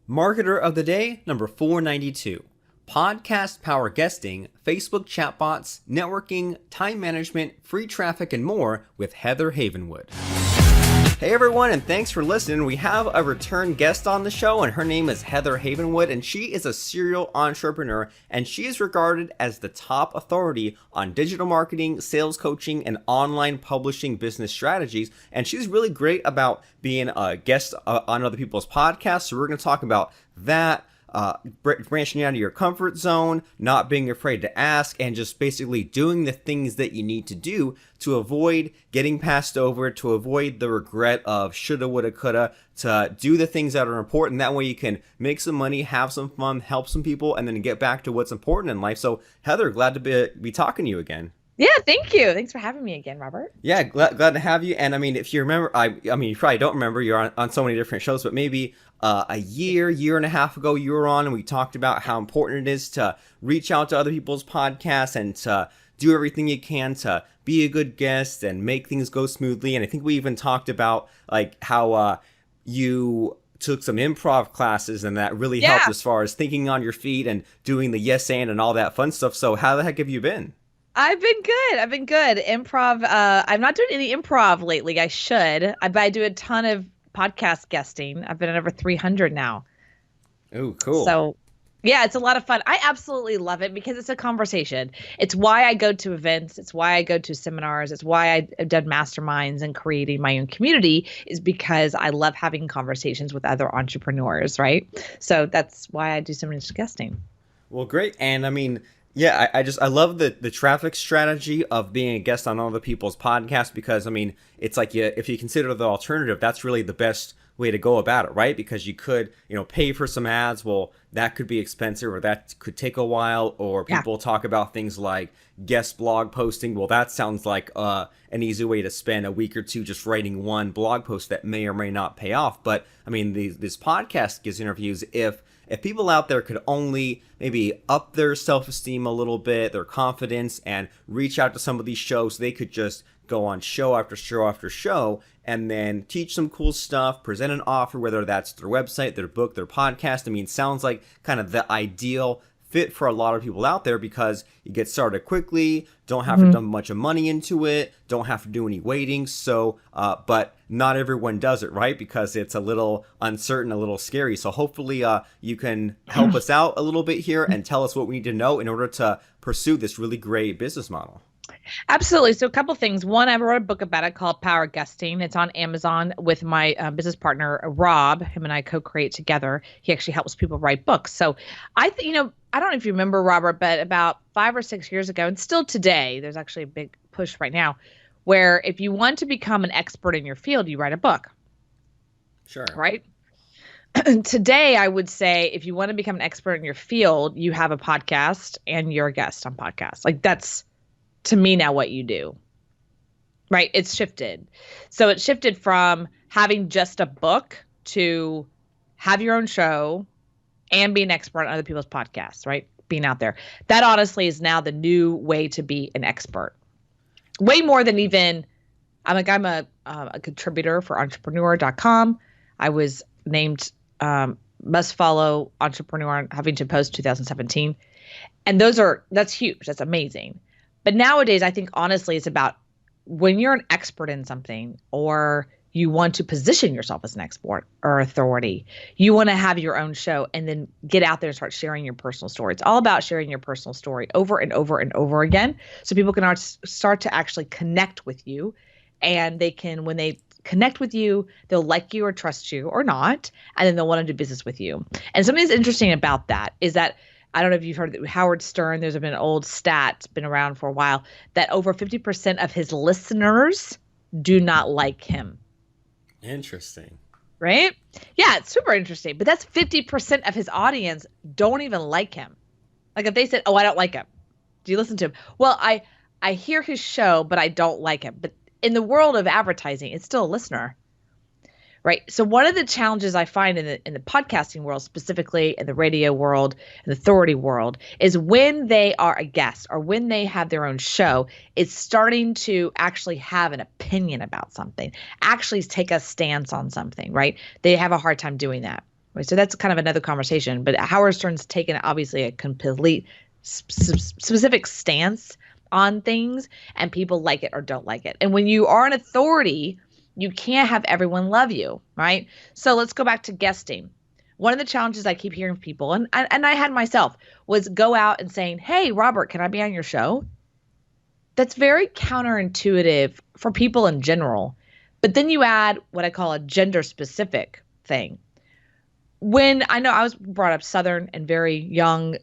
Marketer of the Day, number 492. Podcast power guesting, Facebook chatbots, networking, time management, free traffic, and more with Heather Havenwood. Hey everyone, and thanks for listening. We have a return guest on the show, and her name is Heather Havenwood, and she is a serial entrepreneur, and she is regarded as the top authority on digital marketing, sales coaching, and online publishing business strategies. And she's really great about being a guest on other people's podcasts. So we're going to talk about that. Branching out of your comfort zone, not being afraid to ask, and just basically doing the things that you need to do to avoid getting passed over, to avoid the regret of shoulda, woulda, coulda, to do the things that are important. That way you can make some money, have some fun, help some people, and then get back to what's important in life. So Heather, glad to be talking to you again. Yeah, thank you. Thanks for having me again, Robert. Yeah, glad to have you. And I mean, if you remember, I mean, you probably don't remember, you're on so many different shows, but maybe a year and a half ago you were on and we talked about how important it is to reach out to other people's podcasts and to do everything you can to be a good guest and make things go smoothly. And I think we even talked about like how you took some improv classes and that really helped as far as thinking on your feet and doing the yes and all that fun stuff. So how the heck have you been? I've been good. Improv. I'm not doing any improv lately. I should. But I do a ton of podcast guesting. I've been at over 300 now. Oh, cool. So, yeah, it's a lot of fun. I absolutely love it because it's a conversation. It's why I go to events. It's why I go to seminars. It's why I've done masterminds and creating my own community is because I love having conversations with other entrepreneurs, right? So that's why I do so much guesting. Well, great. And I mean, yeah, I love the traffic strategy of being a guest on other people's podcasts because, I mean, it's like if you consider the alternative, that's really the best way to go about it, right? Because you could, pay for some ads. Well, that could be expensive or that could take a while. Or people talk about things like guest blog posting. Well, that sounds like an easy way to spend a week or two just writing one blog post that may or may not pay off. But, I mean, this podcast gives interviews if people out there could only maybe up their self-esteem a little bit, their confidence, and reach out to some of these shows, they could just go on show after show after show and then teach some cool stuff, present an offer, whether that's their website, their book, their podcast. I mean, sounds like kind of the ideal fit for a lot of people out there because you get started quickly, don't have to dump much of money into it, don't have to do any waiting. So, but not everyone does it, right? Because it's a little uncertain, a little scary. So hopefully you can help us out a little bit here and tell us what we need to know in order to pursue this really great business model. Absolutely. So a couple things. One, I wrote a book about it called Power Guesting. It's on Amazon with my business partner, Rob. Him and I co-create together. He actually helps people write books. So I don't know if you remember, Robert, but about 5 or 6 years ago, and still today, there's actually a big push right now, where if you want to become an expert in your field, you write a book. Sure. Right? Today, I would say if you want to become an expert in your field, you have a podcast and you're a guest on podcasts. Like that's, to me now, what you do. Right? It's shifted. So it shifted from having just a book to have your own show and be an expert on other people's podcasts, right? Being out there. That honestly is now the new way to be an expert. Way more than even, I'm a contributor for entrepreneur.com. I was named must follow entrepreneur on Huffington Post 2017. And that's huge. That's amazing. But nowadays, I think honestly, it's about when you're an expert in something or you want to position yourself as an expert or authority, you want to have your own show and then get out there and start sharing your personal story. It's all about sharing your personal story over and over and over again so people can start to actually connect with you. And they can, when they connect with you, they'll like you or trust you or not, and then they'll want to do business with you. And something that's interesting about that is that I don't know if you've heard that Howard Stern, there's been an old stat, it's been around for a while, that over 50% of his listeners do not like him. Interesting. Right? Yeah, it's super interesting. But that's 50% of his audience don't even like him. Like if they said, oh, I don't like him. Do you listen to him? Well, I hear his show, but I don't like him. But in the world of advertising, it's still a listener. Right. So one of the challenges I find in the podcasting world, specifically in the radio world and the authority world, is when they are a guest or when they have their own show, it's starting to actually have an opinion about something, actually take a stance on something. Right. They have a hard time doing that. Right. So that's kind of another conversation. But Howard Stern's taken obviously a complete specific stance on things, and people like it or don't like it. And when you are an authority, you can't have everyone love you, right? So let's go back to guesting. One of the challenges I keep hearing from people, and I had myself, was go out and saying, "Hey, Robert, can I be on your show?" That's very counterintuitive for people in general. But then you add what I call a gender specific thing. When I know I was brought up Southern and very young,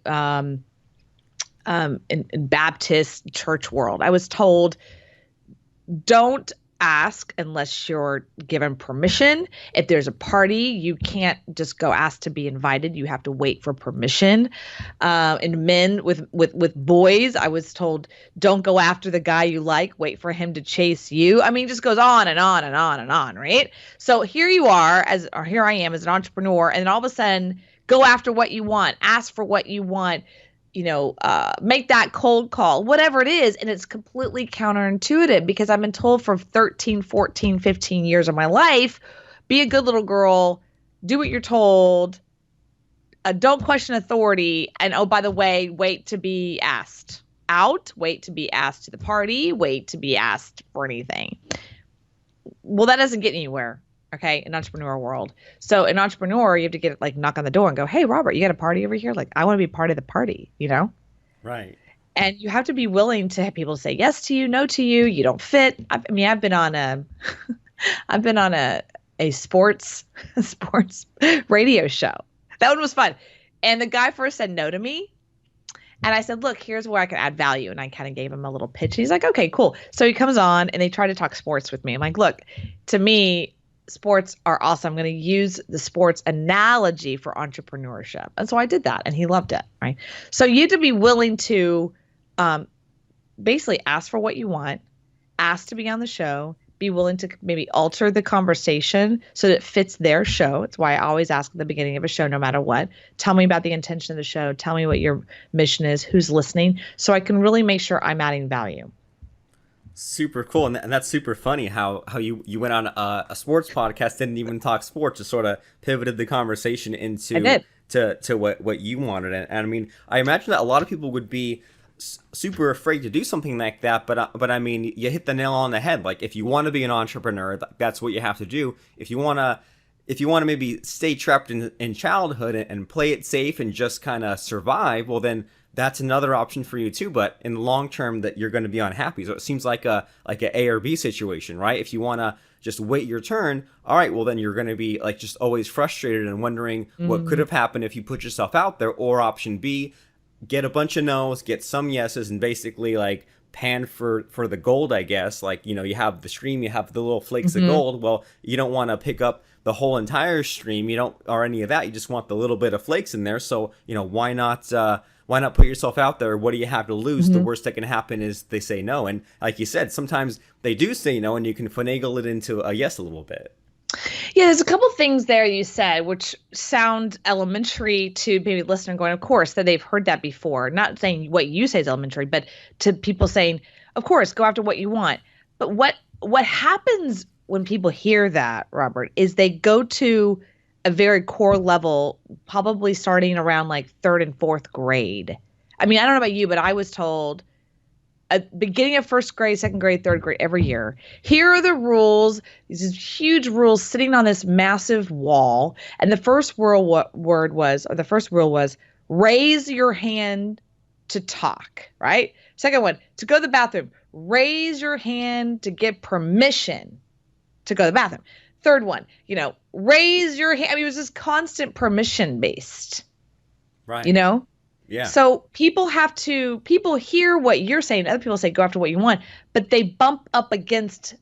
in Baptist church world, I was told, don't ask unless you're given permission. If there's a party, you can't just go ask to be invited. You have to wait for permission. And men with boys, I was told, don't go after the guy you like. Wait for him to chase you. I mean, it just goes on and on and on and on, right? So here you are, or here I am as an entrepreneur, and then all of a sudden, go after what you want, ask for what you want, make that cold call, whatever it is. And it's completely counterintuitive because I've been told for 13, 14, 15 years of my life, be a good little girl, do what you're told, don't question authority. And oh, by the way, wait to be asked out, wait to be asked to the party, wait to be asked for anything. Well, that doesn't get anywhere. Okay, in entrepreneur world. So an entrepreneur, you have to get like knock on the door and go, "Hey, Robert, you got a party over here? Like, I want to be part of the party," Right. And you have to be willing to have people say yes to you, no to you. You don't fit. I've been on a, I've been on a sports radio show. That one was fun. And the guy first said no to me. And I said, "Look, here's where I can add value." And I kind of gave him a little pitch. He's like, "Okay, cool." So he comes on and they try to talk sports with me. I'm like, "Look, to me, sports are awesome. I'm going to use the sports analogy for entrepreneurship." And so I did that and he loved it. Right. So you have to be willing to basically ask for what you want, ask to be on the show, be willing to maybe alter the conversation so that it fits their show. It's why I always ask at the beginning of a show, no matter what, tell me about the intention of the show. Tell me what your mission is, who's listening, so I can really make sure I'm adding value. Super cool, and that's super funny how you went on a sports podcast, didn't even talk sports, just sort of pivoted the conversation into to what you wanted. And I mean, I imagine that a lot of people would be super afraid to do something like that, but I mean, you hit the nail on the head. Like, if you want to be an entrepreneur, that's what you have to do. If you want to maybe stay trapped in childhood and play it safe and just kind of survive, well then that's another option for you too. But in the long term, that you're going to be unhappy. So it seems like a or B situation, right? If you want to just wait your turn, all right, well then you're going to be like just always frustrated and wondering what could have happened if you put yourself out there. Or option B, get a bunch of no's, get some yeses, and basically like pan for the gold, I guess. Like, you have the stream, you have the little flakes of gold. Well, you don't want to pick up the whole entire stream, or any of that. You just want the little bit of flakes in there. So, why not put yourself out there? What do you have to lose? The worst that can happen is they say no. And like you said, sometimes they do say no, and you can finagle it into a yes a little bit. Yeah, there's a couple things there you said which sound elementary to maybe a listener going, of course, that they've heard that before. Not saying what you say is elementary, but to people saying, of course, go after what you want. But what happens when people hear that, Robert, is they go to a very core level, probably starting around like third and fourth grade. I mean, I don't know about you, but I was told at beginning of first grade, second grade, third grade, every year, here are the rules, these huge rules sitting on this massive wall. And the first rule was raise your hand to talk, right? Second one, to go to the bathroom, raise your hand to get permission to go to the bathroom. Third one, raise your hand. I mean, it was just constant permission based, right? Yeah. So people hear what you're saying. Other people say, go after what you want, but they bump up against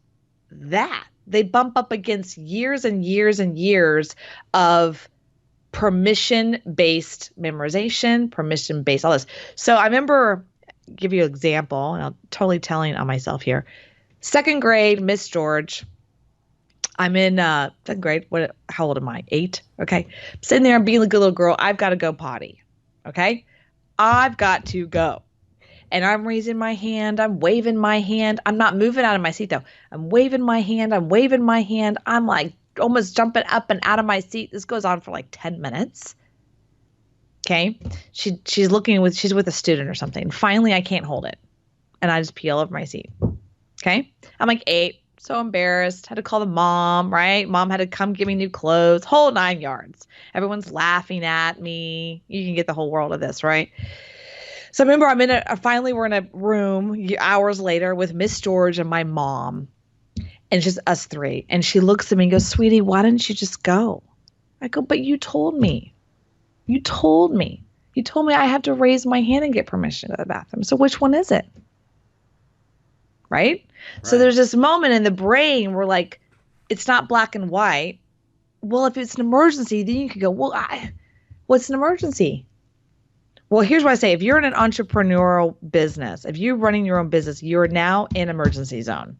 that. They bump up against years and years and years of permission-based memorization, permission-based all this. So I remember, give you an example, and I'm totally telling on myself here. Second grade, Miss George. I'm in second grade. How old am I? 8. Okay. I'm sitting there, I'm being a good little girl. I've got to go potty. Okay. I've got to go. And I'm raising my hand. I'm waving my hand. I'm not moving out of my seat though. I'm waving my hand. I'm like almost jumping up and out of my seat. This goes on for like 10 minutes. Okay. She's with a student or something. And finally I can't hold it. And I just peel over my seat. Okay. I'm like 8, so embarrassed. Had to call the mom, right? Mom had to come give me new clothes, whole 9 yards. Everyone's laughing at me. You can get the whole world of this, right? So I remember finally we're in a room hours later with Miss George and my mom, and it's just us 3. And she looks at me and goes, "Sweetie, why didn't you just go?" I go, "But you told me. You told me. You told me I had to raise my hand and get permission to the bathroom. So which one is it?" Right? So there's this moment in the brain where like, it's not black and white. Well, if it's an emergency, then you could go, well, what's an emergency? Well, here's what I say. If you're in an entrepreneurial business, if you're running your own business, you're now in emergency zone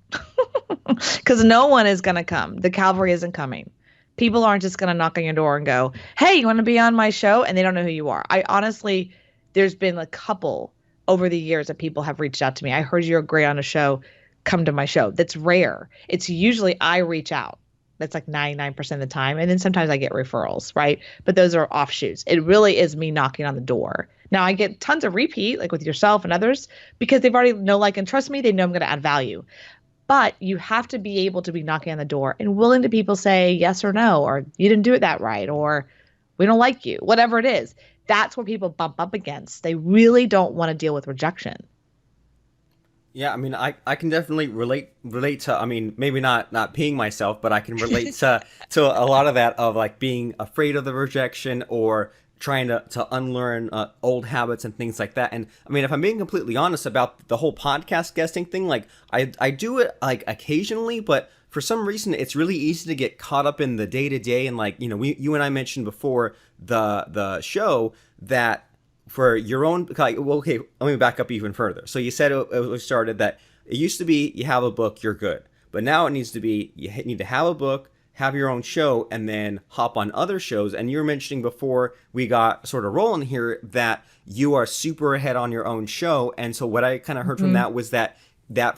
because no one is going to come. The cavalry isn't coming. People aren't just going to knock on your door and go, "Hey, you want to be on my show?" And they don't know who you are. I honestly, there's been a couple over the years that people have reached out to me. "I heard you're great on a show. Come to my show." That's rare. It's usually I reach out. That's like 99% of the time. And then sometimes I get referrals, right? But those are offshoots. It really is me knocking on the door. Now I get tons of repeat, like with yourself and others, because they've already know, like, and trust me, they know I'm going to add value. But you have to be able to be knocking on the door and willing to people say yes or no, or you didn't do it that right, or we don't like you, whatever it is. That's where people bump up against. They really don't want to deal with rejection. Yeah, I mean, I can definitely relate to. I mean, maybe not peeing myself, but I can relate to a lot of that of like being afraid of the rejection or trying to unlearn old habits and things like that. And I mean, if I'm being completely honest about the whole podcast guesting thing, like I do it like occasionally, but for some reason it's really easy to get caught up in the day to day. And like, you know, you and I mentioned before the show that for your own, well, okay, let me back up even further. So you said it started that it used to be you have a book, you're good. But now it needs to be you need to have a book, have your own show, and then hop on other shows. And you were mentioning before we got sort of rolling here that you are super ahead on your own show. And so what I kind of heard from that was that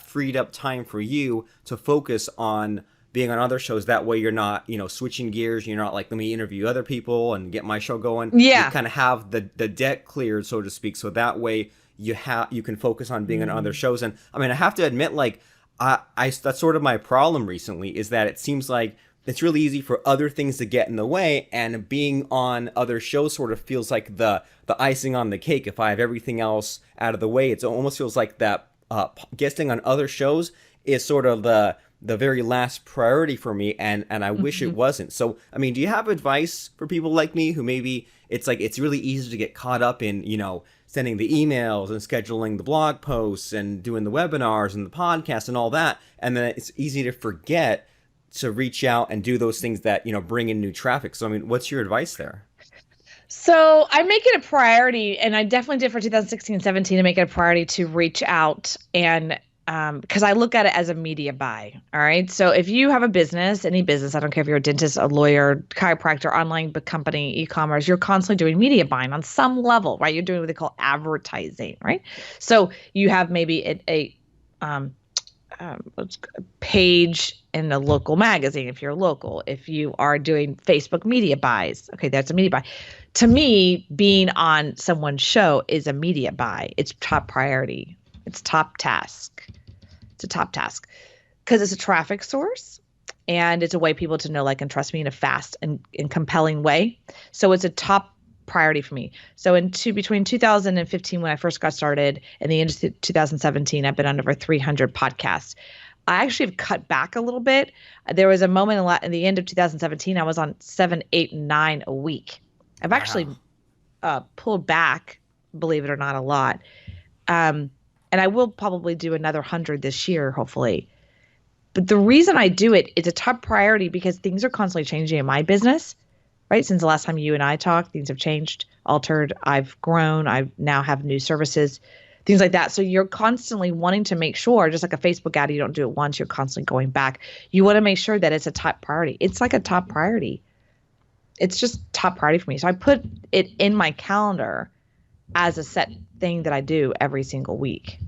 freed up time for you to focus on being on other shows. That way you're not, you know, switching gears. You're not like, let me interview other people and get my show going. Yeah. You kind of have the deck cleared, so to speak. So that way you can focus on being on other shows. And I mean, I have to admit, like, I that's sort of my problem recently is that it seems like it's really easy for other things to get in the way, and being on other shows sort of feels like the icing on the cake. If I have everything else out of the way, it almost feels like that guesting on other shows is sort of the very last priority for me, and I wish it wasn't. So, I mean, do you have advice for people like me who maybe it's like it's really easy to get caught up in, you know, sending the emails and scheduling the blog posts and doing the webinars and the podcast and all that, and then it's easy to forget to reach out and do those things that, you know, bring in new traffic. So, I mean, what's your advice there? So I make it a priority, and I definitely did for 2016 and 17 to make it a priority to reach out and because I look at it as a media buy. All right. So if you have a business, any business, I don't care if you're a dentist, a lawyer, chiropractor, online company, e-commerce, you're constantly doing media buying on some level, right? You're doing what they call advertising, right? So you have maybe a page in a local magazine if you're local. If you are doing Facebook media buys, okay, that's a media buy. To me, being on someone's show is a media buy. It's top priority. It's top task. It's a top task because it's a traffic source and it's a way people to know, like, and trust me in a fast and compelling way. So it's a top priority for me. So between 2015, when I first got started, and the end of 2017, I've been on over 300 podcasts. I actually have cut back a little bit. There was a moment in the end of 2017, I was on 7, 8, 9 a week. I've actually pulled back, believe it or not, a lot. And I will probably do another 100 this year, hopefully. But the reason I do it, it's a top priority because things are constantly changing in my business, right? Since the last time you and I talked, things have changed, altered. I've grown. I now have new services, things like that. So you're constantly wanting to make sure, just like a Facebook ad, you don't do it once, you're constantly going back. You want to make sure that it's a top priority. It's like a top priority. It's just top priority for me. So I put it in my calendar as a set thing that I do every single week.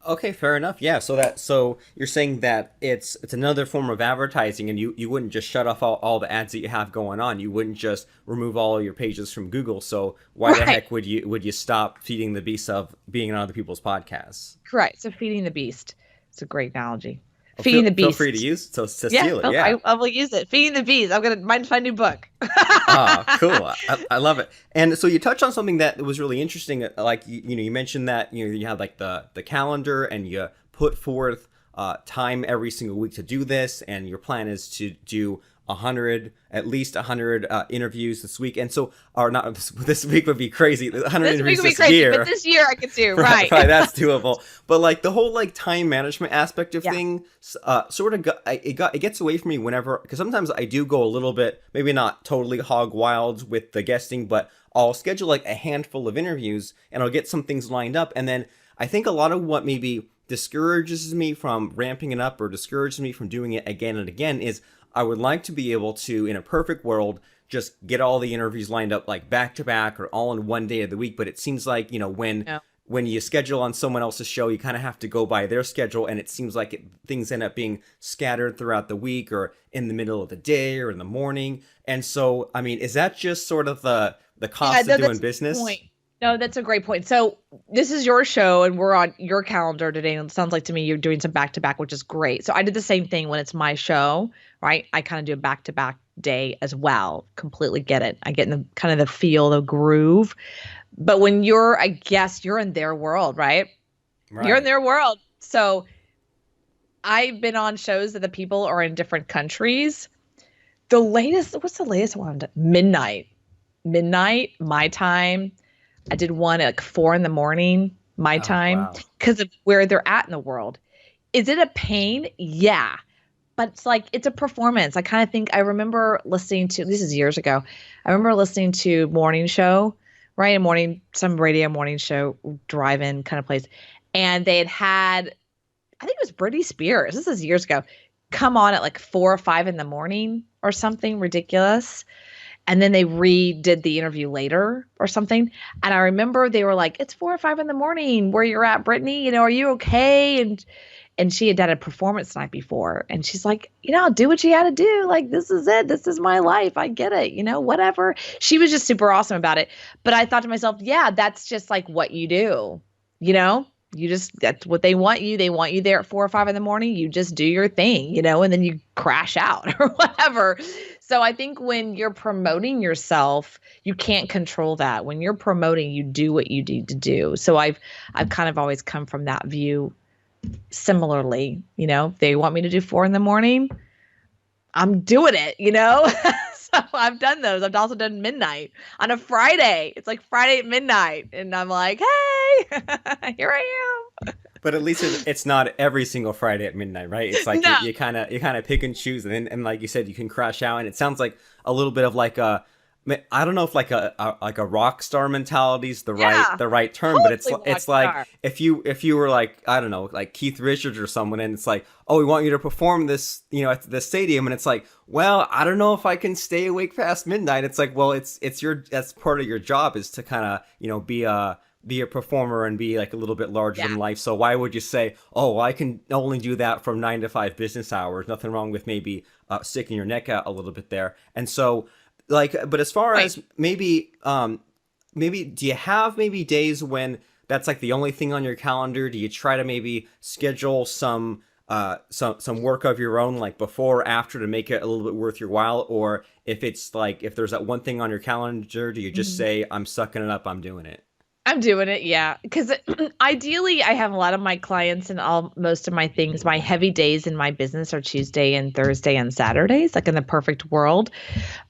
Okay, fair enough. Yeah, so you're saying that it's another form of advertising, and you wouldn't just shut off all the ads that you have going on. You wouldn't just remove all of your pages from Google. So why the Right. heck would you stop feeding the beast of being on other people's podcasts? Correct. So feeding the beast. It's a great analogy. Oh, Feeding the feel free to beast. use to Yeah, steal it. Yeah. I will use it. Feeding the beast. I'm gonna mine's my new book. Ah, cool. I love it. And so you touched on something that was really interesting. Like you mentioned that you had like the calendar, and you put forth time every single week to do this, and your plan is to do 100, at least 100 interviews this week. And so, or not this week would be crazy. 100 This week interviews will be this crazy, year. but this year I could do Right, right. right, that's doable. But like the whole like time management aspect of Yeah. things, sort of it gets away from me whenever, because sometimes I do go a little bit, maybe not totally hog wild with the guesting, but I'll schedule like a handful of interviews, and I'll get some things lined up, and then I think a lot of what maybe discourages me from ramping it up or discourages me from doing it again and again is I would like to be able to, in a perfect world, just get all the interviews lined up like back to back or all in one day of the week. But it seems like, Yeah. when you schedule on someone else's show, you kind of have to go by their schedule, and it seems like things end up being scattered throughout the week or in the middle of the day or in the morning. And so, I mean, is that just sort of the Yeah, cost no, of doing that's a good business? point. No, that's a great point. So this is your show and we're on your calendar today. And it sounds like to me you're doing some back to back, which is great. So I did the same thing when it's my show, right? I kind of do a back to back day as well. Completely get it. I get in the kind of the feel, the groove. But when you're a guest, you're in their world, right? You're in Right. their world. So I've been on shows that the people are in different countries. The latest, what's the latest one? Midnight, my time. I did one at like 4 in the morning, my Oh, time, wow. because of where they're at in the world. Is it a pain? Yeah. But it's like it's a performance. I kind of think I remember listening to this is years ago. I remember listening to morning show, right? A morning, some radio morning show, drive-in kind of place. And they had, I think it was Britney Spears. This is years ago. Come on at like 4 or 5 in the morning or something ridiculous, and then they redid the interview later or something. And I remember they were like, "It's 4 or 5 in the morning. Where you're at, Brittany? Are you okay?" And she had done a performance the night before, and she's like, "Do what you got to do. Like this is it. This is my life. I get it. Whatever." She was just super awesome about it. But I thought to myself, "Yeah, that's just like what you do. You know." You just that's what they want you. They want you there at 4 or 5 in the morning. You just do your thing, and then you crash out or whatever. So I think when you're promoting yourself, you can't control that. When you're promoting, you do what you need to do. So I've kind of always come from that view similarly. If they want me to do 4 in the morning, I'm doing it. So I've done those. I've also done midnight on a Friday. It's like Friday at midnight. And I'm like, hey, here I But at least it's not every single Friday at midnight, right? It's am. like No. you kind of pick and choose, and like you said, you can crash out, and it sounds like a little bit of like I don't know if like a rock star mentality is the right Yeah. the right term, but Totally rock it's like star. if you were like, I don't know, like Keith Richards or someone, and it's like, oh, we want you to perform this at the stadium, and it's like, well, I don't know if I can stay awake past midnight. It's like, well, it's your that's part of your job is to kind of be a performer and be like a little bit larger Yeah. than life. So why would you say, oh, well, I can only do that from 9 to 5 business hours? Nothing wrong with maybe sticking your neck out a little bit there. And so, like, but as far Right. as maybe do you have maybe days when that's like the only thing on your calendar? Do you try to maybe schedule some work of your own like before or after to make it a little bit worth your while? Or if it's like if there's that one thing on your calendar, do you just Mhm. say, I'm sucking it up, I'm doing it? I'm doing it, yeah. Because ideally, I have a lot of my clients and most of my things. My heavy days in my business are Tuesday and Thursday and Saturdays, like in the perfect world.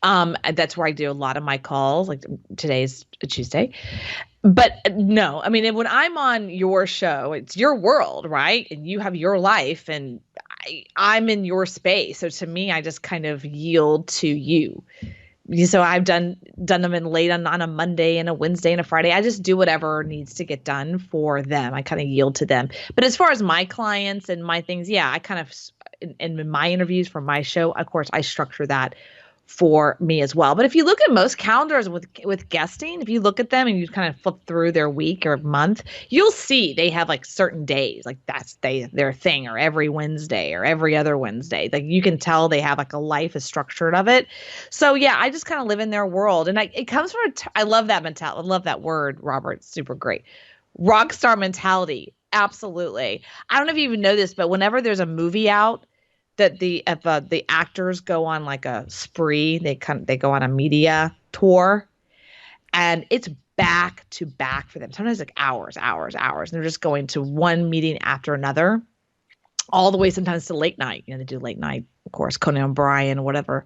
And that's where I do a lot of my calls. Like today's a Tuesday, but no, I mean, when I'm on your show, it's your world, right? And you have your life, and I'm in your space. So to me, I just kind of yield to you. So I've done them in late on a Monday and a Wednesday and a Friday. I just do whatever needs to get done for them. I kind of yield to them. But as far as my clients and my things, yeah, I kind of in my interviews for my show, of course, I structure that for me as well. But if you look at most calendars with guesting, if you look at them and you kind of flip through their week or month, you'll see they have like certain days, like their thing, or every Wednesday or every other Wednesday. Like you can tell they have like a life is structured of it. So yeah, I just kind of live in their world, and it comes from I love that mentality. I love that word, Robert. It's super great. Rock star mentality. Absolutely. I don't know if you even know this, but whenever there's a movie out that the actors go on like a spree, they go on a media tour, and it's back to back for them. Sometimes like hours, and they're just going to one meeting after another, all the way sometimes to late night. They do late night, of course, Conan O'Brien, whatever,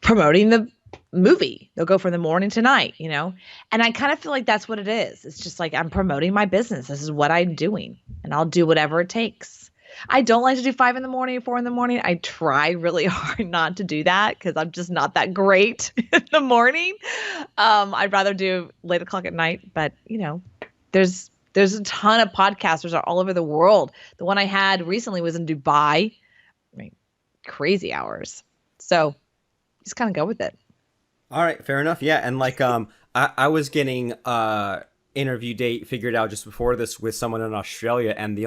promoting the movie. They'll go from the morning to night, and I kind of feel like that's what it is. It's just like, I'm promoting my business. This is what I'm doing, and I'll do whatever it takes. I don't like to do 5 a.m. or 4 a.m. I try really hard not to do that because I'm just not that great in the morning. I'd rather do late o'clock at night, but there's a ton of podcasters all over the world. The one I had recently was in Dubai. I mean, crazy hours. So just kind of go with it. All right, fair enough. Yeah, and like I was getting interview date figured out just before this with someone in Australia, and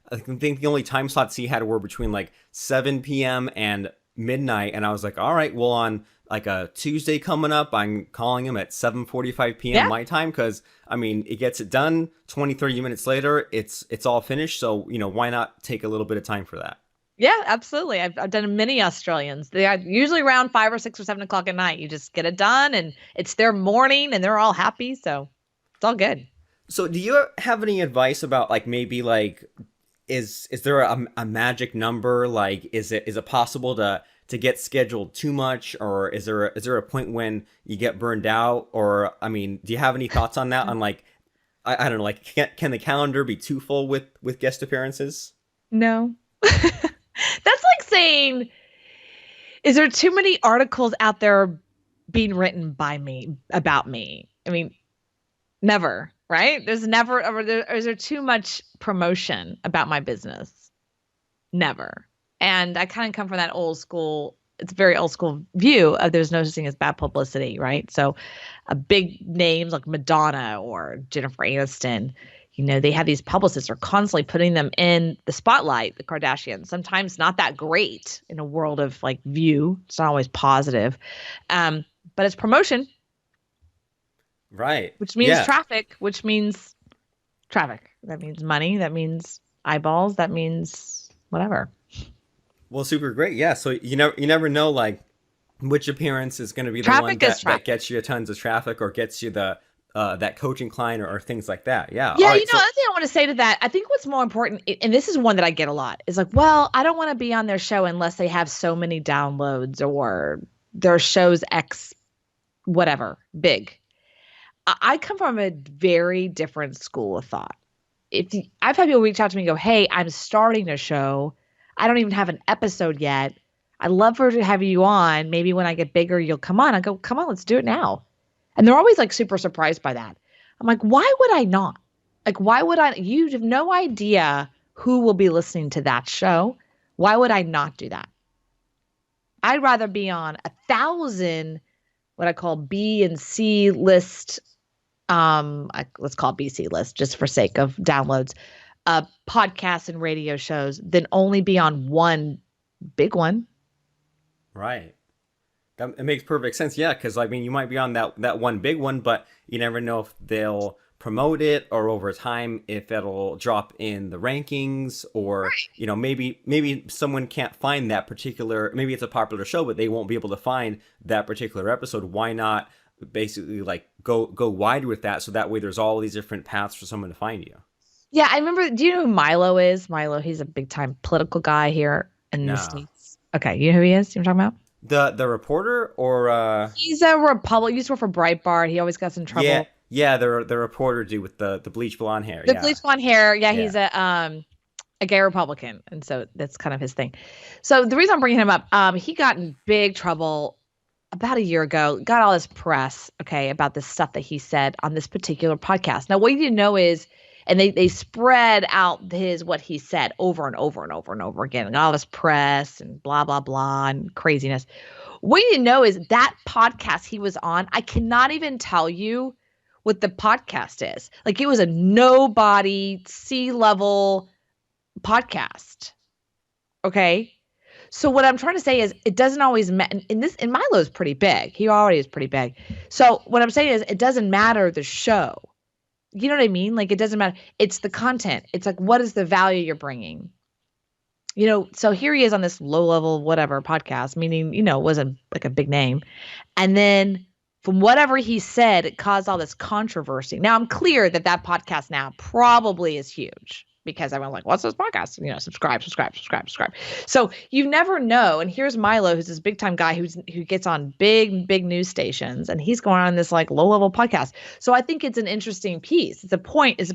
I think the only time slots he had were between like 7 p.m. and midnight, and I was like, all right, well, on like a Tuesday coming up, I'm calling him at 7:45 p.m. my time, because I mean, it gets it done 20-30 minutes later, it's all finished, so why not take a little bit of time for that? Yeah, absolutely. I've done many Australians. They are usually around 5 or 6 or 7 o'clock at night. You just get it done, and it's their morning, and they're all happy, so it's all good. So do you have any advice about like maybe like is there a magic number? Like is it possible to get scheduled too much, or is there a point when you get burned out? Or I mean, do you have any thoughts on that? On like I don't know, like can the calendar be too full with guest appearances? No. That's like saying, is there too many articles out there being written by me about me? I mean, never, right? There's never, or is there too much promotion about my business? Never. And I kind of come from that old school, it's a very old school view of there's no such thing as bad publicity, right? So big names like Madonna or Jennifer Aniston, they have these publicists are constantly putting them in the spotlight, the Kardashians, sometimes not that great in a world of like view. It's not always positive. But it's promotion. Right. Which means traffic, which means traffic. That means money. That means eyeballs. That means whatever. Well, super great. Yeah. So you never know like which appearance is going to be the traffic one that gets you tons of traffic or gets you the that coaching client or things like that. Yeah. Yeah. Right, Other thing I want to say to that, I think what's more important, and this is one that I get a lot, is like, well, I don't want to be on their show unless they have so many downloads or their show's X, whatever, big. I come from a very different school of thought. I've had people reach out to me and go, hey, I'm starting a show. I don't even have an episode yet. I'd love to have you on. Maybe when I get bigger, you'll come on. I go, come on, let's do it now. And they're always like super surprised by that. I'm like, why would I not? Like, why would I? You have no idea who will be listening to that show. Why would I not do that? I'd rather be on 1,000, what I call B and C list. Let's call it BC list just for sake of downloads, podcasts and radio shows than only be on one big one. Right. It makes perfect sense. Yeah, because I mean, you might be on that one big one, but you never know if they'll promote it or over time if it'll drop in the rankings, or maybe someone can't find that particular. Maybe it's a popular show, but they won't be able to find that particular episode. Why not basically like go wide with that, so that way there's all these different paths for someone to find you? Yeah, I remember. Do you know who Milo is? Milo, he's a big time political guy here in the States. Okay, you know who he is? You know what I'm talking about? The reporter, or he's a Republican. He used to work for Breitbart. He always got in trouble. Yeah, the reporter dude with the bleach blonde hair. Bleach blonde hair. Yeah, he's a gay Republican, and so that's kind of his thing. So the reason I'm bringing him up, he got in big trouble about a year ago. Got all this press, about this stuff that he said on this particular podcast. Now, what you need to know is, And they spread out what he said over and over and over and over again, and all this press and blah blah blah and craziness. What you know is that podcast he was on, I cannot even tell you what the podcast is. Like, it was a nobody C-level podcast. Okay. So what I'm trying to say is it doesn't always matter. And Milo's pretty big. He already is pretty big. So what I'm saying is it doesn't matter the show. You know what I mean? Like, it doesn't matter. It's the content. It's like, what is the value you're bringing? So here he is on this low level, whatever podcast, meaning, wasn't like a big name. And then from whatever he said, it caused all this controversy. Now, I'm clear that podcast now probably is huge because everyone's like, what's this podcast? Subscribe. So you never know. And here's Milo, who's this big time guy who gets on big news stations, and he's going on this like low level podcast. So I think it's an interesting piece. It's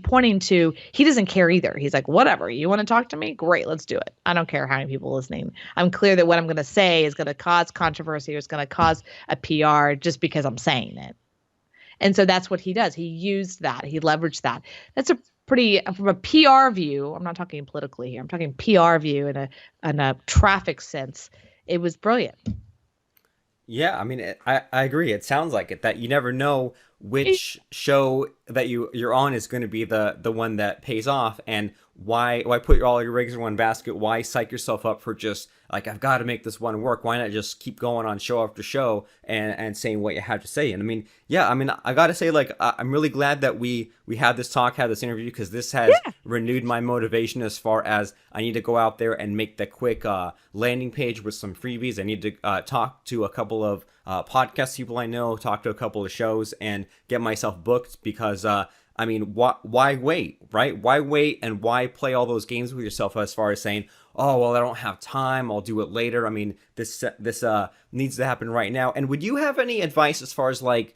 pointing to, he doesn't care either. He's like, whatever, you want to talk to me? Great, let's do it. I don't care how many people listening. I'm clear that what I'm going to say is going to cause controversy or it's going to cause a PR just because I'm saying it. And so that's what he does. He used that. He leveraged that. That's a pretty, from a PR view, I'm not talking politically here, I'm talking PR view in a traffic sense, it was brilliant. Yeah, I mean, I agree. It sounds like it, that you never know which show that you're on is going to be the one that pays off, and why put all your eggs in one basket? Why psych yourself up for just like, I've got to make this one work? Why not just keep going on show after show and saying what you have to say? And I mean, yeah, I mean, I got to say, like, I'm really glad that we had this talk, had this interview, because this has renewed my motivation as far as I need to go out there and make the quick landing page with some freebies. I need to talk to a couple of podcast people I know, talk to a couple of shows, and get myself booked, because I mean, why wait, right? Why wait, and why play all those games with yourself as far as saying, oh, well, I don't have time, I'll do it later. I mean, this needs to happen right now. And would you have any advice as far as like,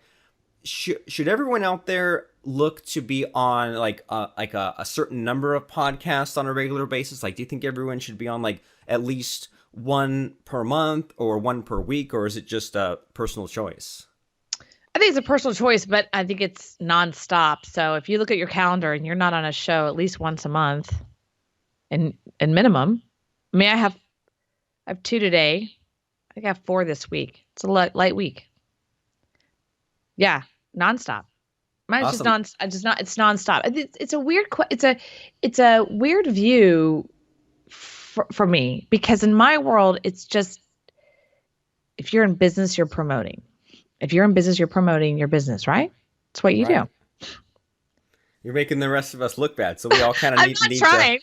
should everyone out there look to be on like a certain number of podcasts on a regular basis? Like, do you think everyone should be on like at least one per month or one per week, or is it just a personal choice? I think it's a personal choice, but I think it's nonstop. So if you look at your calendar and you're not on a show at least once a month, and minimum, I mean, I have 2 today. I think I have 4 this week. It's a light week. Yeah, nonstop. Mine's Awesome. It's nonstop. It's a weird. It's a weird view for me, because in my world, it's just, if you're in business, you're promoting. If you're in business, you're promoting your business, right? That's what you do. You're making the rest of us look bad, so we all kind of I'm need not trying.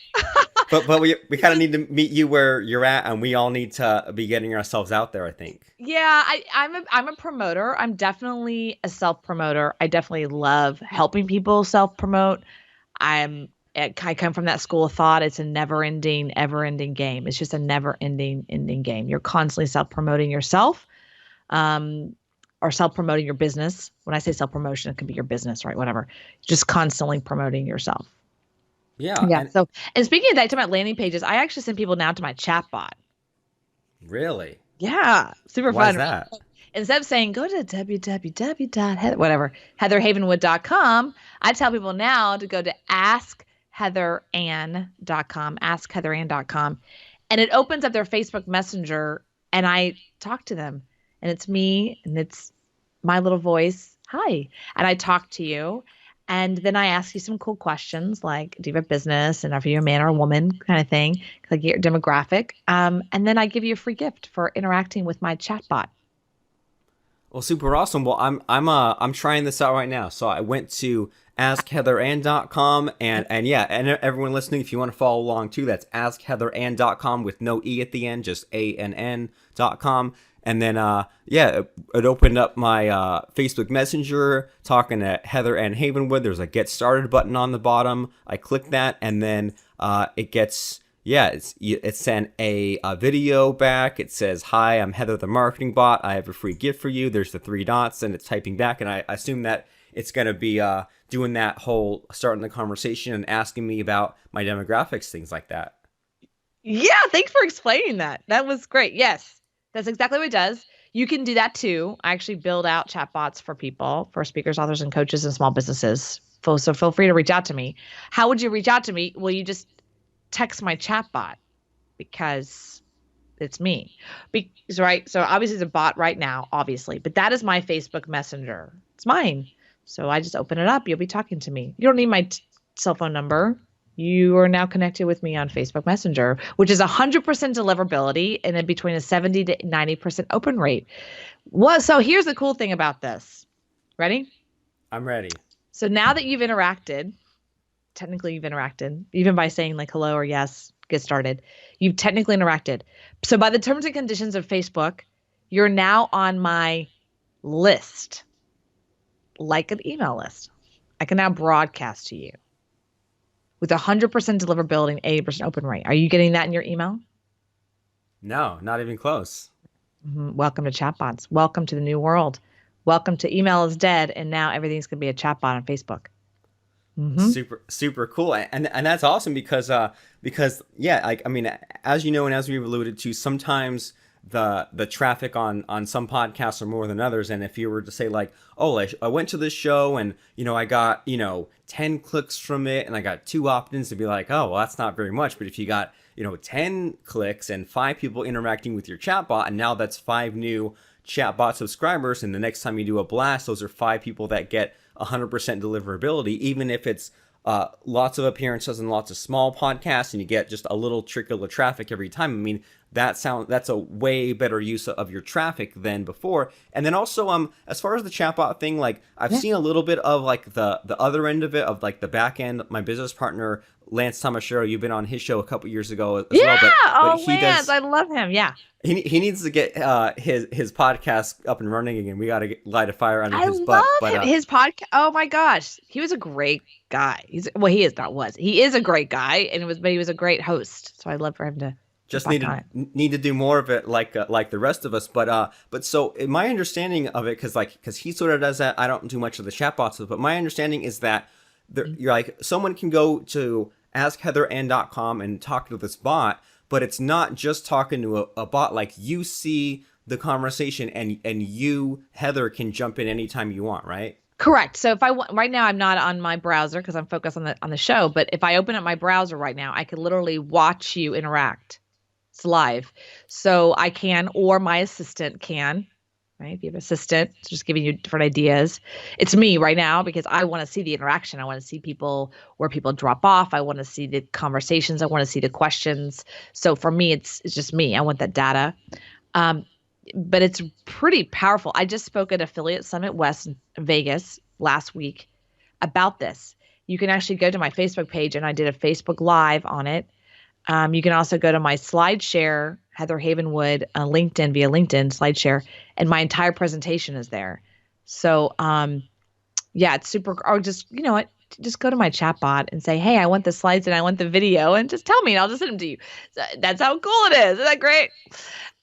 but we kind of need to meet you where you're at, and we all need to be getting ourselves out there, I think. Yeah, I'm a promoter. I'm definitely a self promoter. I definitely love helping people self promote. I come from that school of thought. It's a never ending game. It's just a never ending game. You're constantly self promoting yourself. Or self-promoting your business. When I say self-promotion, it can be your business, right? Whatever. Just constantly promoting yourself. Yeah. Yeah. And speaking of that, talking about landing pages, I actually send people now to my chatbot. Really? Yeah. Super Why fun. is that? Instead of saying, go to heatherhavenwood.com, I tell people now to go to askheatherann.com, and it opens up their Facebook Messenger, and I talk to them. And it's me, and it's my little voice. Hi. And I talk to you. And then I ask you some cool questions like, do you have a business? And are you a man or a woman, kind of thing, like your demographic. And then I give you a free gift for interacting with my chatbot. Well, super awesome. Well, I'm trying this out right now. So I went to askheatherann.com, and yeah, and everyone listening, if you want to follow along too, that's askheatherann.com with no E at the end, just ANN.com. And then, it opened up my Facebook Messenger, talking to Heather and Havenwood. There's a Get Started button on the bottom. I click that, and then it sent a video back. It says, hi, I'm Heather the Marketing Bot. I have a free gift for you. There's the 3 dots, and it's typing back. And I assume that it's going to be doing that whole starting the conversation and asking me about my demographics, things like that. Yeah, thanks for explaining that. That was great. Yes. That's exactly what it does. You can do that too. I actually build out chatbots for people, for speakers, authors, and coaches and small businesses So feel free to reach out to me. How would you reach out to me? Well, you just text my chatbot because it's me. Because, right. So obviously it's a bot right now, obviously, but that is my Facebook Messenger. It's mine. So I just open it up. You'll be talking to me. You don't need my cell phone number. You are now connected with me on Facebook Messenger, which is 100% deliverability and then between a 70 to 90% open rate. Well, so here's the cool thing about this. Ready? I'm ready. So now that you've interacted, technically you've interacted, even by saying like hello or yes, get started, you've technically interacted. So by the terms and conditions of Facebook, you're now on my list, like an email list. I can now broadcast to you with 100% deliverability and 80% open rate. Are you getting that in your email? No, not even close. Welcome to chatbots. Welcome to the new world. Welcome to email is dead, and now everything's going to be a chatbot on Facebook. Super cool, and that's awesome because yeah, like I mean, as you know, and as we've alluded to, sometimes the traffic on some podcasts are more than others. And if you were to say like, oh, I went to this show and I got 10 clicks from it and I got 2 opt-ins, to be like, oh, well, that's not very much. But if you got 10 clicks and 5 people interacting with your chatbot, and now that's 5 new chatbot subscribers, and the next time you do a blast, those are 5 people that get 100% deliverability, even if it's lots of appearances and lots of small podcasts, and you get just a little trickle of traffic every time. I mean, that's a way better use of your traffic than before. And then also, as far as the chatbot thing, like I've seen a little bit of like the other end of it, of like the back end. My business partner Lance Tomashiro, you've been on his show a couple years ago as well. But he Lance, I love him. Yeah. He needs to get his podcast up and running again. We got to light a fire under his butt. I love him. His podcast. Oh my gosh, he was a great guy. He is a great guy, but he was a great host. So I'd love for him to just need to do more of it, like the rest of us. But so my understanding of it, because he sort of does that. I don't do much of the chatbots, but my understanding is that you're like, someone can go to askheathern.com and talk to this bot. But it's not just talking to a bot. Like, you see the conversation, and you, Heather, can jump in anytime you want, right? Correct. So if I want, right now I'm not on my browser because I'm focused on the show. But if I open up my browser right now, I could literally watch you interact. It's live, so I can, or my assistant can. Right? If you have an assistant, it's just giving you different ideas. It's me right now because I want to see the interaction. I want to see where people drop off. I want to see the conversations. I want to see the questions. So for me, it's just me. I want that data. But it's pretty powerful. I just spoke at Affiliate Summit West in Vegas last week about this. You can actually go to my Facebook page, and I did a Facebook Live on it. You can also go to my SlideShare, Heather Havenwood, LinkedIn, via LinkedIn SlideShare, and my entire presentation is there. So, yeah, it's super. Or just, you know what? Just go to my chatbot and say, hey, I want the slides and I want the video, and just tell me, and I'll just send them to you. So that's how cool it is. Isn't that great?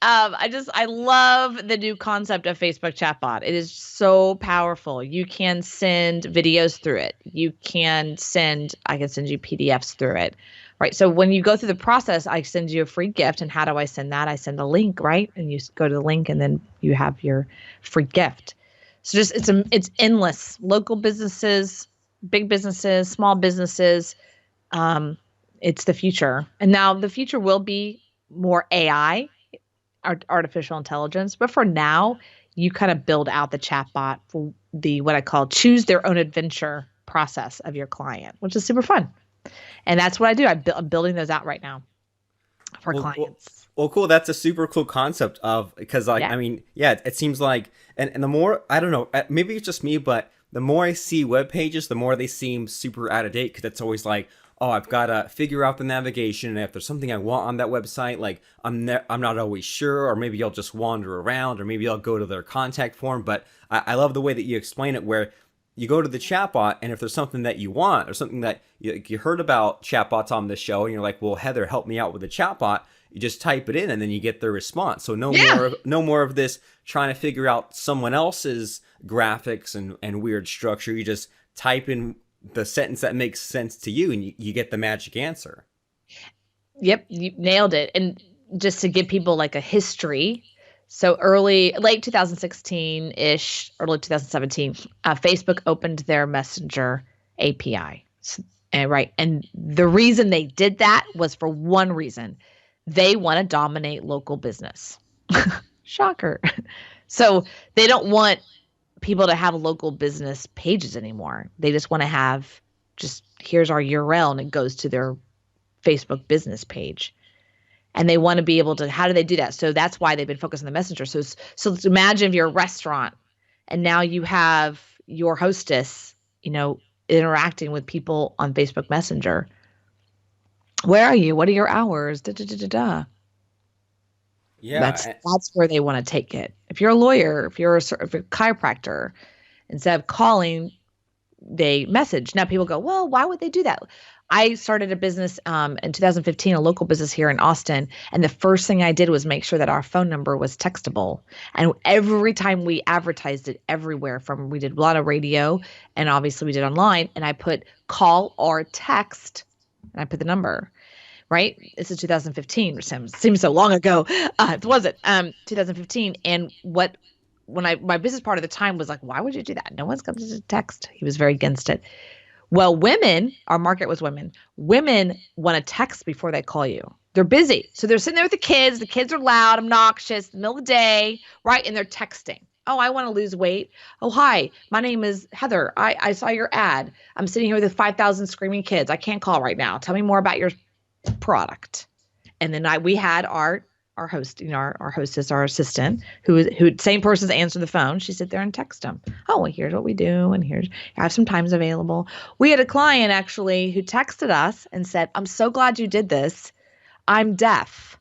I love the new concept of Facebook chatbot. It is so powerful. You can send videos through it. I can send you PDFs through it. Right. So when you go through the process, I send you a free gift. And how do I send that? I send a link, right? And you go to the link, and then you have your free gift. So it's endless. Local businesses, big businesses, small businesses. It's the future. And now the future will be more AI, artificial intelligence. But for now, you kind of build out the chatbot for what I call choose their own adventure process of your client, which is super fun. And that's what I do. I'm building those out right now for clients. Well, cool. That's a super cool concept because I mean, yeah, it seems like, and the more, I don't know, maybe it's just me, but the more I see web pages, the more they seem super out of date, because it's always like, oh, I've got to figure out the navigation, and if there's something I want on that website, like I'm not always sure, or maybe I'll just wander around, or maybe I'll go to their contact form. But I love the way that you explain it, where you go to the chatbot, and if there's something that you want, or something that you heard about chatbots on this show, and you're like, well, Heather, help me out with the chatbot, you just type it in, and then you get the response. So no more of this trying to figure out someone else's graphics and weird structure. You just type in the sentence that makes sense to you, and you get the magic answer. Yep, you nailed it. And just to give people like a history. So late 2016-ish, early 2017, Facebook opened their Messenger API. And right. And the reason they did that was for one reason. They want to dominate local business. Shocker. So they don't want people to have local business pages anymore. They just want to have just here's our URL and it goes to their Facebook business page. And they want to be able to, how do they do that? So that's why they've been focused on the messenger. So imagine if you're a restaurant and now you have your hostess, interacting with people on Facebook Messenger. Where are you? What are your hours? Da, da, da, da, da. Yeah. That's where they want to take it. If you're a lawyer, if you're a chiropractor, instead of calling, they message. Now people go, well, why would they do that? I started a business in 2015, a local business here in Austin. And the first thing I did was make sure that our phone number was textable. And every time we advertised it everywhere, we did a lot of radio and obviously we did online. And I put call or text and I put the number, right? This is 2015, which seems so long ago. It wasn't 2015. And my business partner at the time was like, why would you do that? No one's going to text. He was very against it. Well, our market was women. Women want to text before they call you. They're busy. So they're sitting there with the kids. The kids are loud, obnoxious, in the middle of the day, right? And they're texting. Oh, I want to lose weight. Oh, hi, my name is Heather. I saw your ad. I'm sitting here with 5,000 screaming kids. I can't call right now. Tell me more about your product. And then we had our host, our hostess, our assistant, who same person's answer the phone. She sit there and text them. Oh, well, here's what we do, and I have some times available. We had a client actually who texted us and said, "I'm so glad you did this. I'm deaf,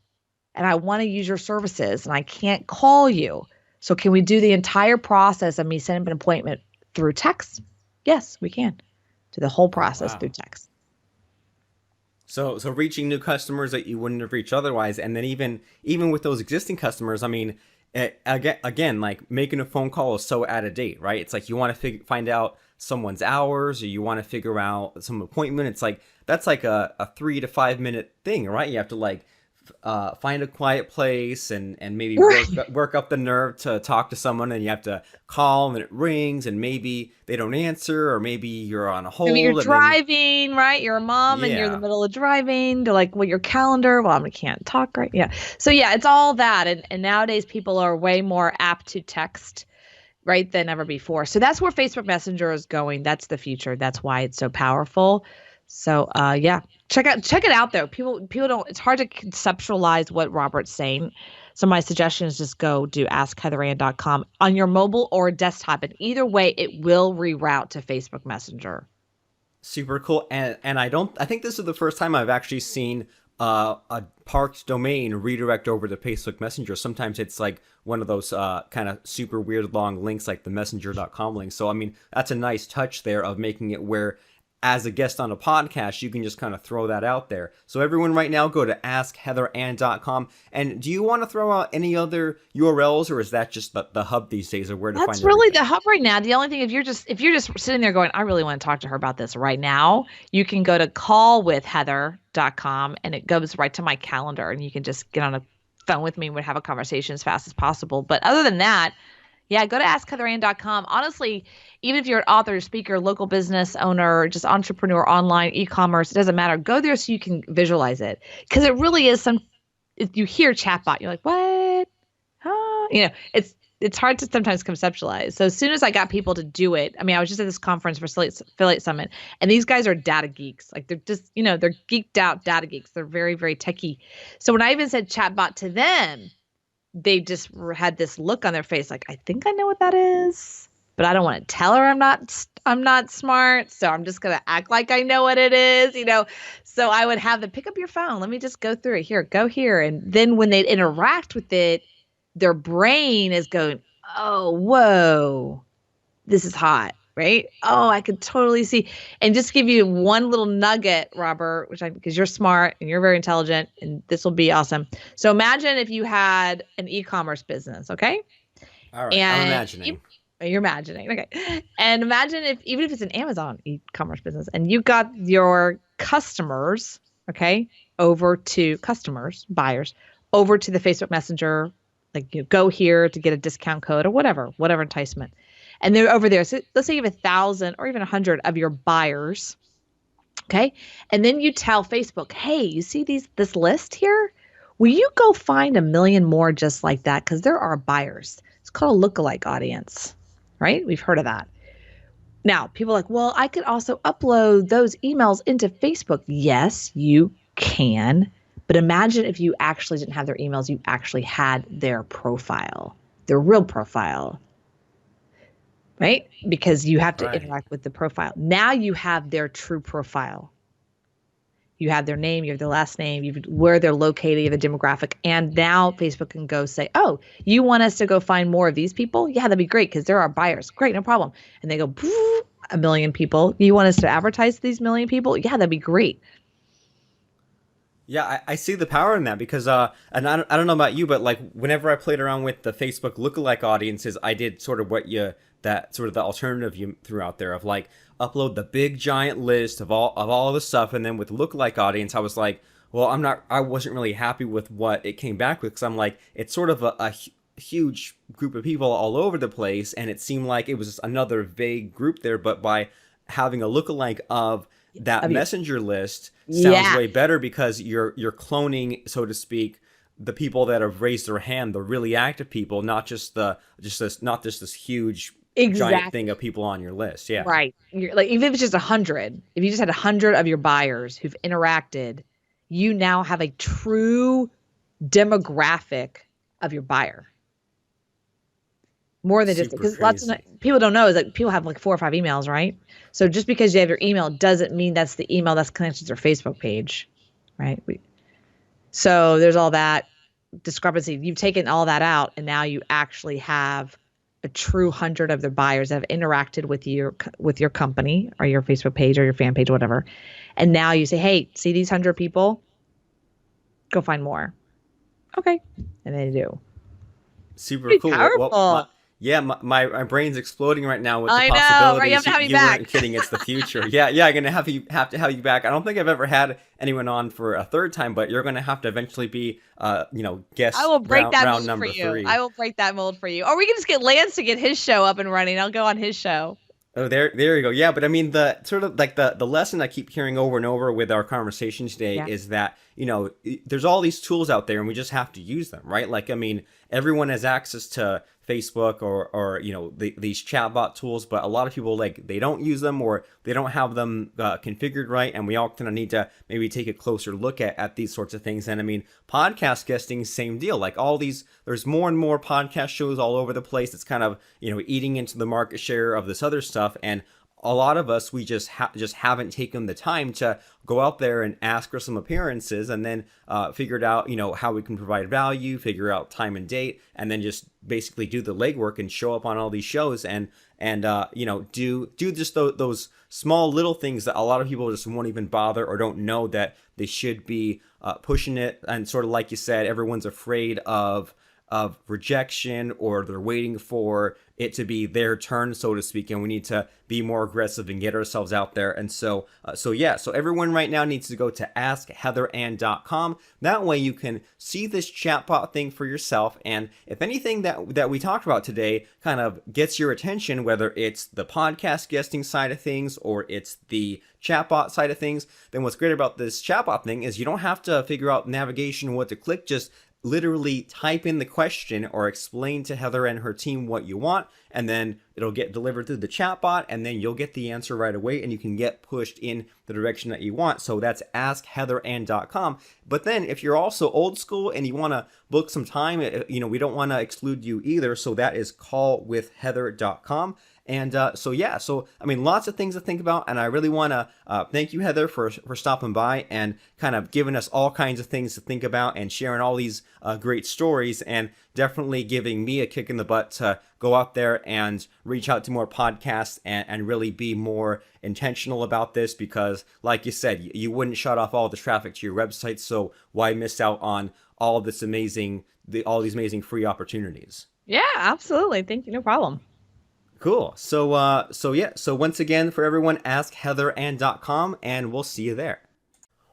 and I want to use your services, and I can't call you. So can we do the entire process of me setting up an appointment through text?" Yes, we can. Do the whole process through text. So reaching new customers that you wouldn't have reached otherwise, and then even with those existing customers, I mean, again, like making a phone call is so out of date, right? It's like you want to find out someone's hours, or you want to figure out some appointment. It's like that's like a 3 to 5 minute thing, right? You have to like find a quiet place and maybe work up the nerve to talk to someone, and you have to call and it rings and maybe they don't answer, or maybe you're on a hold. Maybe you're driving, right? You're a mom and you're in the middle of driving to like, your calendar. Well, I can't talk right. Yeah. So yeah, it's all that. And nowadays people are way more apt to text, right, than ever before. So that's where Facebook Messenger is going. That's the future. That's why it's so powerful. So yeah, check it out though. People don't, it's hard to conceptualize what Robert's saying. So my suggestion is just go do askheatherann.com on your mobile or desktop. And either way, it will reroute to Facebook Messenger. Super cool. And I think this is the first time I've actually seen a parked domain redirect over to Facebook Messenger. Sometimes it's like one of those kind of super weird long links like the messenger.com link. So, I mean, that's a nice touch there of making it where as a guest on a podcast, you can just kind of throw that out there. So everyone right now, go to askheatherann.com. And do you want to throw out any other URLs, or is that just the hub these days, or where to find it? That's really the hub right now. The only thing, if you're just sitting there going, I really want to talk to her about this right now, you can go to callwithheather.com and it goes right to my calendar, and you can just get on a phone with me and have a conversation as fast as possible. But other than that, yeah, go to askheatherann.com. Honestly, even if you're an author, speaker, local business owner, just entrepreneur, online, e-commerce, it doesn't matter. Go there so you can visualize it. Because it really is if you hear chatbot, you're like, what? Huh? It's hard to sometimes conceptualize. So as soon as I got people to do it, I mean, I was just at this conference for Affiliate Summit, and these guys are data geeks. Like they're just, they're geeked out data geeks. They're very, very techie. So when I even said chatbot to them, they just had this look on their face like, I think I know what that is, but I don't want to tell her I'm not smart, so I'm just going to act like I know what it is, So I would have them pick up your phone. Let me just go through it. Here, go here. And then when they interact with it, their brain is going, oh, whoa, this is hot, right? Oh, I could totally see. And just give you one little nugget, Robert, because you're smart and you're very intelligent, and this will be awesome. So imagine if you had an e-commerce business, okay? All right, I'm imagining. You're imagining, okay. And imagine even if it's an Amazon e-commerce business, and you got your customers, okay, buyers, over to the Facebook Messenger, like go here to get a discount code or whatever enticement. and they're over there. So let's say you have 1,000 or even 100 of your buyers. Okay. And then you tell Facebook, hey, you see this list here? Will you go find a million more just like that? Because there are buyers. It's called a lookalike audience, right? We've heard of that. Now, people are like, well, I could also upload those emails into Facebook. Yes, you can. But imagine if you actually didn't have their emails, you actually had their profile, their real profile, right? Because you have to Right. interact with the profile. Now you have their true profile. You have their name, you have their last name, you have where they're located, you have the demographic. And now Facebook can go say, oh, you want us to go find more of these people? Yeah, that'd be great because they're our buyers. Great, no problem. And they go, a million people. You want us to advertise to these million people? Yeah, that'd be great. Yeah, I see the power in that because, and I don't know about you, but like whenever I played around with the Facebook lookalike audiences, I did sort of that sort of the alternative you threw out there of like upload the big giant list of all the stuff, and then with lookalike audience, I was like, well, I wasn't really happy with what it came back with because I'm like, it's sort of huge group of people all over the place, and it seemed like it was just another vague group there, but by having a lookalike of I that mean, messenger list sounds yeah, way better because you're cloning, so to speak, the people that have raised their hand, the really active people, not just this huge giant thing exactly. of people on your list. Yeah, Right. You're like, even if it's just 100, if you just had 100 of your buyers who've interacted, you now have a true demographic of your buyer. More than just super because lots of crazy. people don't know is that people have like 4 or 5 emails, right? So just because you have your email doesn't mean that's the email that's connected to their Facebook page, right? So there's all that discrepancy. You've taken all that out, and now you actually have a true 100 of the buyers that have interacted with your company or your Facebook page or your fan page, whatever. And now you say, hey, see these 100 people? Go find more. Okay, and they do. Super Pretty cool. powerful. Yeah, my brain's exploding right now with the I know, right? You have possibilities. to have me You weren't back. kidding. It's the future. Yeah, yeah. I'm gonna have to have you back. I don't think I've ever had anyone on for a third time, but you're gonna have to eventually be, I guest will break that round mold for number you. three. I will break that mold for you. Or we can just get Lance to get his show up and running. I'll go on his show. Oh, there you go. Yeah, but I mean, the sort of like the lesson I keep hearing over and over with our conversation today Yeah. is that there's all these tools out there, and we just have to use them, right? Like, I mean, everyone has access to Facebook or these chatbot tools, but a lot of people like they don't use them or they don't have them configured right, and we all kind of need to maybe take a closer look at these sorts of things. And I mean, podcast guesting, same deal. Like all these, there's more and more podcast shows all over the place. It's kind of eating into the market share of this other stuff, and a lot of us we just haven't taken the time to go out there and ask for some appearances, and then figured out how we can provide value, figure out time and date, and then just basically do the legwork and show up on all these shows and do just those small little things that a lot of people just won't even bother or don't know that they should be pushing it. And sort of like you said, everyone's afraid of rejection, or they're waiting for it to be their turn, so to speak, and we need to be more aggressive and get ourselves out there. And so everyone right now needs to go to askheatherann.com. That way you can see this chatbot thing for yourself, and if anything that we talked about today kind of gets your attention, whether it's the podcast guesting side of things or it's the chatbot side of things, then what's great about this chatbot thing is you don't have to figure out navigation, what to click. Just literally type in the question or explain to Heather and her team what you want, and then it'll get delivered through the chatbot, and then you'll get the answer right away, and you can get pushed in the direction that you want. So that's askheatherann.com. But then if you're also old school and you want to book some time, we don't want to exclude you either. So that is callwithheather.com. And so I mean, lots of things to think about, and I really want to thank you, Heather, for stopping by and kind of giving us all kinds of things to think about and sharing all these great stories, and definitely giving me a kick in the butt to go out there and reach out to more podcasts and really be more intentional about this, because like you said, you wouldn't shut off all the traffic to your website, so why miss out on all these amazing free opportunities? Yeah, absolutely. Thank you. No problem. Cool. So once again, for everyone, askheatherann.com, and we'll see you there.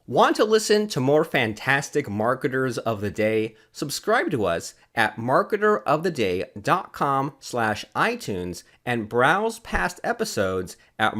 Want to listen to more fantastic marketers of the day? Subscribe to us at marketeroftheday.com/iTunes and browse past episodes at